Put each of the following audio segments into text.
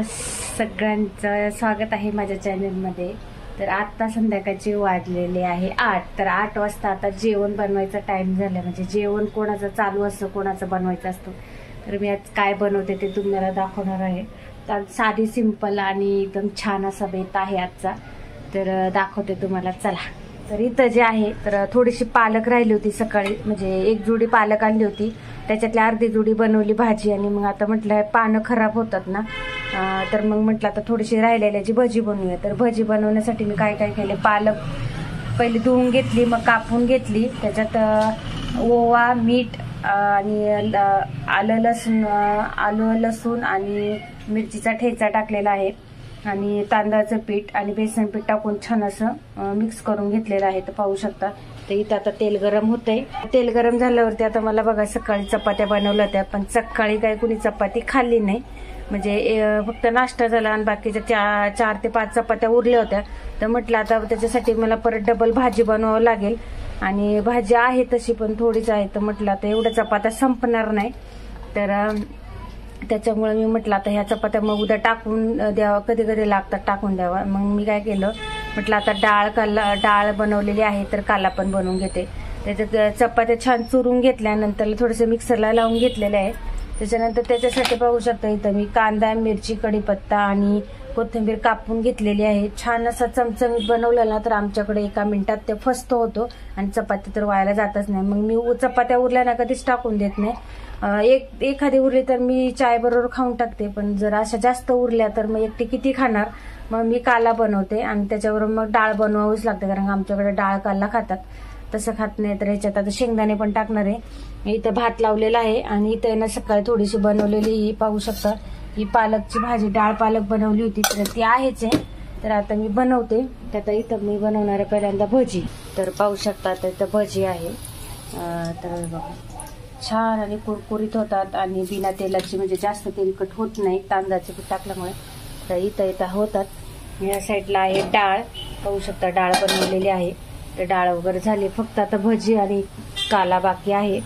तुम्हा सगळ्यांचं स्वागत आहे माझ्या चॅनलमध्ये। तर आता संध्याकाळचे वाजलेले आहे 8। तर 8 वाजता आता जेवण बनवायचा टाइम झाला। म्हणजे जेवण कोणाचं चालू असतं, कोणाचं बनवायचं असतं। तर मी आज काय बनवते ते तुम्हाला दाखवणार आहे। तर साधी सिंपल आणि एकदम छान असा बेत आहे आजचा, तर दाखवते तुम्हाला। चला, तर इथं जे आहे तर थोडीशी पालक राहिली होती सकाळी, म्हणजे एक जुडी पालक आणली होती, त्याच्यातली अर्धी जुडी बनवली भाजी। आणि मग आता म्हटलं पानं खराब होतात ना, तर मग म्हटलं आता थोडीशी राहिलेल्याची भजी बनवूया। तर भजी बनवण्यासाठी मी काय काय केले, पालक पहिले धुवून घेतली, मग कापून घेतली, त्याच्यात ओवा, मीठ आणि आलं लसूण आणि मिरचीचा ठेचा टाकलेला आहे, आणि तांदळाचं पीठ आणि बेसन पीठ टाकून छान असं मिक्स करून घेतलेलं आहे। तर पाहू शकता। तर इथं आता तेल गरम होतंय। तेल गरम झाल्यावरती आता मला बघा सकाळी चपात्या बनवल्या होत्या, पण सकाळी काही कुणी चपाती खाल्ली नाही, म्हणजे फक्त नाश्ता झाला आणि बाकीच्या 4 ते 5 चपात्या उरल्या होत्या। तर म्हटलं आता त्याच्यासाठी मला परत डबल भाजी बनवावं लागेल, आणि भाजी आहे तशी पण थोडीच आहे। तर म्हटलं आता एवढ्या चपात्या संपणार नाही, तर त्याच्यामुळे मी म्हटलं आता ह्या चपात्या मग उद्या टाकून द्यावा, कधी कधी लागतात टाकून द्यावा। मग मी काय केलं, म्हटलं आता डाळ बनवलेली आहे, तर काला पण बनवून घेते। त्याच्यात चपात्या छान चुरून घेतल्यानंतर थोडंसं मिक्सरला लावून घेतलेलं आहे। त्याच्यानंतर त्याच्यासाठी पाहू शकता इथं मी कांदा, मिरची, कढीपत्ता आणि कोथिंबीर कापून घेतलेली आहे। छान असा चमचमीत बनवलं ना तर आमच्याकडे 1 मिनिटात ते फस्त होतो, आणि चपाती तर व्हायला जातच नाही। मग मी चपात्या उरल्या ना कधीच टाकून देत नाही। एखादी उरली तर मी चाय बरोबर खाऊन टाकते, पण जर अशा जास्त उरल्या तर मग एकटी किती खाणार, मग मी काला बनवते आणि त्याच्यावर मग डाळ बनवावीच लागते, कारण आमच्याकडे डाळ काला खातात, तसं खात नाही। तर ह्याच्यात आता शेंगदाणे पण टाकणार आहे। इथं भात लावलेला आहे, आणि इथं ना सकाळी थोडीशी बनवलेली ही पाहू शकता, ही पालकची भाजी, डाळ पालक बनवली होती, तर ती आहेच आहे। तर आता मी बनवते। तर इथं मी बनवणार आहे पहिल्यांदा भजी। तर पाहू शकता आता इथं भजी आहे, तर बघा छान आणि कुरकुरीत होतात, आणि बिना तेलाची, म्हणजे जास्त तेलकट होत नाही तांदळाचं पीठ टाकल्यामुळे। तर इथं होतात। या साईडला आहे डाळ, पाहू शकता डाळ बनवलेली आहे। तर डाळ वगैरे झाली, फक्त आता भजी आणि काला बाकी आहे।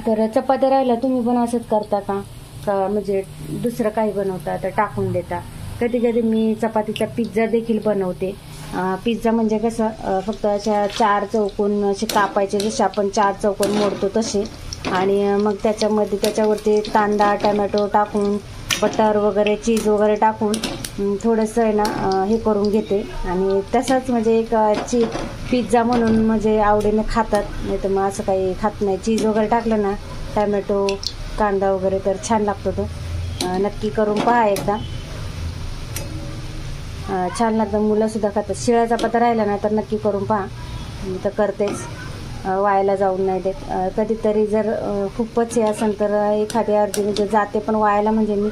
तर चपात्या राहिला तुम्ही पण असंच करता का म्हणजे दुसरं काही बनवता तर टाकून देता? कधी कधी मी चपातीचा पिझ्झा देखील बनवते। पिझ्झा म्हणजे कसं, फक्त अशा 4 चौकोन असे कापायचे, जसे आपण 4 चौकोन मोडतो तसे, आणि मग त्याच्यावरती कांदा, टोमॅटो टाकून, बटर वगैरे, चीज वगैरे टाकून थोडंसं आहे ना हे करून घेते, आणि तसंच म्हणजे एक पिझ्झा म्हणून म्हणजे आवडीने खातात, नाही तर मग असं काही खात नाही। चीज वगैरे टाकलं ना, टोमॅटो, कांदा वगैरे, तर छान लागतो तो। नक्की करून पहा एकदा, छान लागतं, मुलं सुद्धा खातात। शिळा चपाता राहिला ना तर नक्की करून पहा, मी तर करतेच, वायाला जाऊन नाही देत। कधीतरी जर खूपच हे असेल तर एखादी अर्धी म्हणजे जाते, पण वायाला म्हणजे मी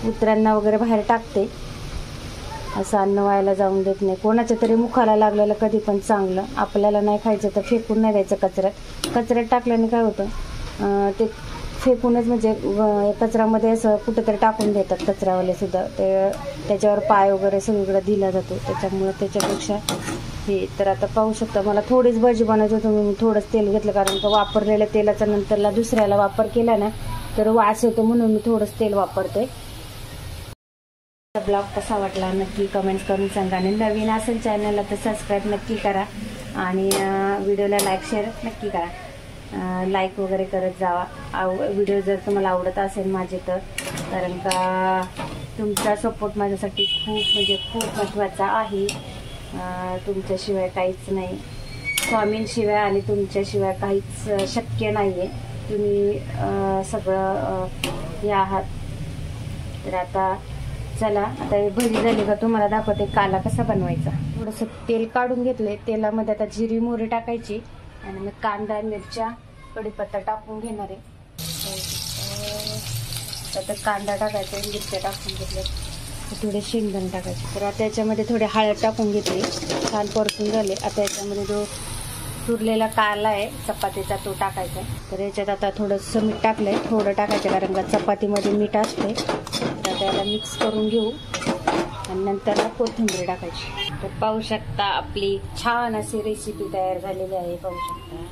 उतरांना वगैरे बाहेर टाकते, असं अन्न वायाला जाऊन देत नाही। कोणाच्या तरी मुखाला लागलेलं कधी पण चांगलं, आपल्याला नाही खायचं तर फेकून नाही द्यायचं कचऱ्यात टाकल्याने काय होतं, ते फेकूनच म्हणजे कचऱ्यामध्ये असं कुठेतरी टाकून देतात कचऱ्यावाले सुद्धा, ते त्याच्यावर पाय वगैरे सगळीकडे दिला जातो, त्याच्यामुळे त्याच्यापेक्षा हे। तर आता पाहू शकता मला थोडीच भजी बनायची होती, मी थोडंच तेल घेतलं, कारण का वापरलेल्या तेलाचा नंतरला दुसऱ्याला वापर केला ना तर वास येतो, म्हणून मी थोडंच तेल वापरते। ब्लॉग कसा वाटला नक्की कमेंट्स करून सांगा, आणि नवीन असेल चॅनलला तर सबस्क्राईब नक्की करा, आणि व्हिडिओला लाईक शेअर नक्की करा, लाईक वगैरे करत जावा। व्हिडिओ जर तुम्हाला आवडत असेल माझे तर, कारण का तुमचा सपोर्ट माझ्यासाठी खूप महत्त्वाचा आहे। तुमच्याशिवाय काहीच नाही, स्वामींशिवाय आणि तुमच्याशिवाय काहीच शक्य नाही आहे। तुम्ही सगळं हे आहात। तर आता चला, आता भजी झाली का तुम्हाला दाखवते काला कसा बनवायचा। थोडंसं तेल काढून घेतले, तेलामध्ये आता जिरी मोहरी टाकायची, आणि मग कांदा, मिरच्या, कढीपत्ता टाकून घेणार आहे। आता कांदा टाकायचा, मिरच्या टाकून घेतल्या, थोडे शेंगदाणे टाकायचे। तर आता याच्यामध्ये थोडे हळद टाकून घेतली, छान परतून झाले। आता याच्यामध्ये जो चुरलेला काला आहे चपातीचा तो टाकायचा। तर याच्यात आता थोडंसं मीठ टाकलंय, थोडं टाकायचं, कारण का चपातीमध्ये मीठ असते। तर त्याला मिक्स करून घेऊ, आणि नंतर कोथिंबीर टाकायची। तर पाहू शकता आपली छान अशी रेसिपी तयार झालेली आहे, पाहू शकता।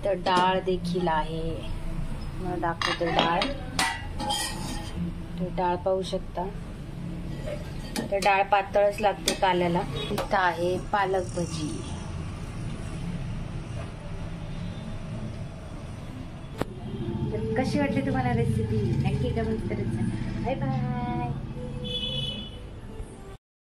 इथं डाळ देखील आहे. मला दाखवते डाळ. डाळ पाहू शकता. तर डाळ पातळच लागते काल्याला. इथं आहे पालक भजी. कशी वाटली तुम्हाला रेसिपी नक्की कमेंट करत जा. Bye bye.